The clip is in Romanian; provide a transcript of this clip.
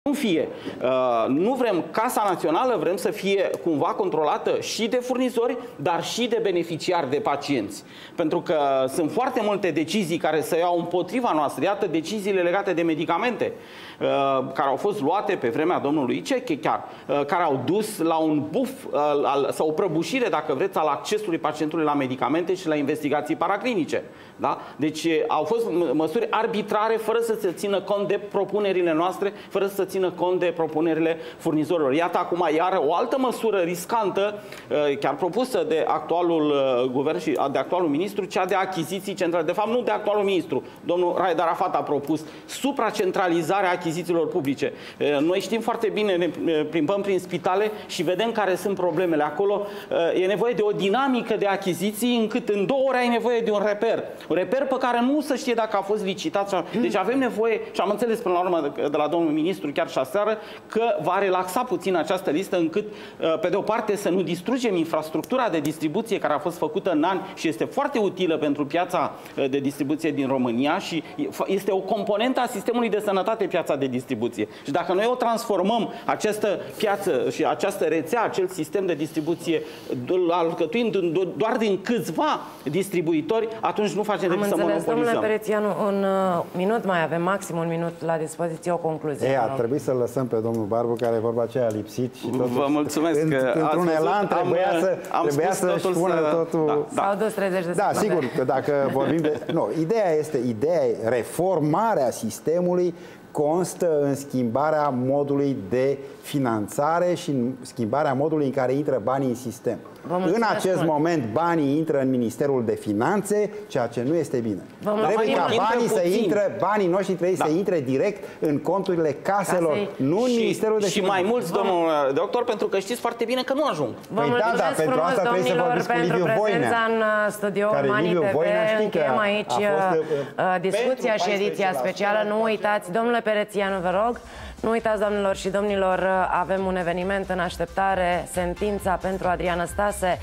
Nu fie. Nu vrem Casa Națională, vrem să fie cumva controlată și de furnizori, dar și de beneficiari, de pacienți. Pentru că sunt foarte multe decizii care se iau împotriva noastră. Iată deciziile legate de medicamente, care au fost luate pe vremea domnului Iceche chiar, care au dus la un buf sau o prăbușire, dacă vreți, al accesului pacientului la medicamente și la investigații paraclinice. Da? Deci au fost măsuri arbitrare, fără să se țină cont de propunerile noastre, fără să se țină cont de propunerile furnizorilor. Iată acum iară o altă măsură riscantă, chiar propusă de actualul guvern și de actualul ministru, cea de achiziții centrale. De fapt, nu de actualul ministru. Domnul Raed Arafat a propus supracentralizarea achizițiilor publice. Noi știm foarte bine, ne plimbăm prin spitale și vedem care sunt problemele acolo. E nevoie de o dinamică de achiziții, încât în 2 ore ai nevoie de un reper. Un reper pe care nu se știe dacă a fost licitat. Deci avem nevoie, și am înțeles până la urmă de la domnul ministru chiar și aseară, că va relaxa puțin această listă, încât pe de o parte să nu distrugem infrastructura de distribuție care a fost făcută în ani și este foarte utilă pentru piața de distribuție din România și este o componentă a sistemului de sănătate, piața de distribuție. Și dacă noi o transformăm, această piață și această rețea, acel sistem de distribuție, alcătuind doar din câțiva distribuitori, atunci nu facem decât să monopolizăm. Domnule Perețianu, un minut mai avem, maxim un minut la dispoziție, o concluzie. Ar trebui să lăsăm pe domnul Barbu, care vorba aceea a lipsit și totuși, vă mulțumesc că într-un elan trebuia să-și spună totul. S-au dus 30 de secunde. Da, sigur, că dacă vorbim de... Nu, ideea e reformarea sistemului constă în schimbarea modului de finanțare și în schimbarea modului în care intră banii în sistem. În acest moment banii intră în Ministerul de Finanțe, ceea ce nu este bine. Trebuie ca banii noștri trebuie să intre direct în conturile caselor, nu în Ministerul de Finanțe. Și mai mulți, domnul doctor, pentru că știți foarte bine că nu ajung. Vă mulțumesc frumos, domnilor, pentru prezența în studio Money TV. Încheiem aici discuția și ediția specială. Nu uitați, domnule Perețianu, vă rog, nu uitați, doamnelor și domnilor, avem un eveniment în așteptare, sentința pentru Adrian Năstase.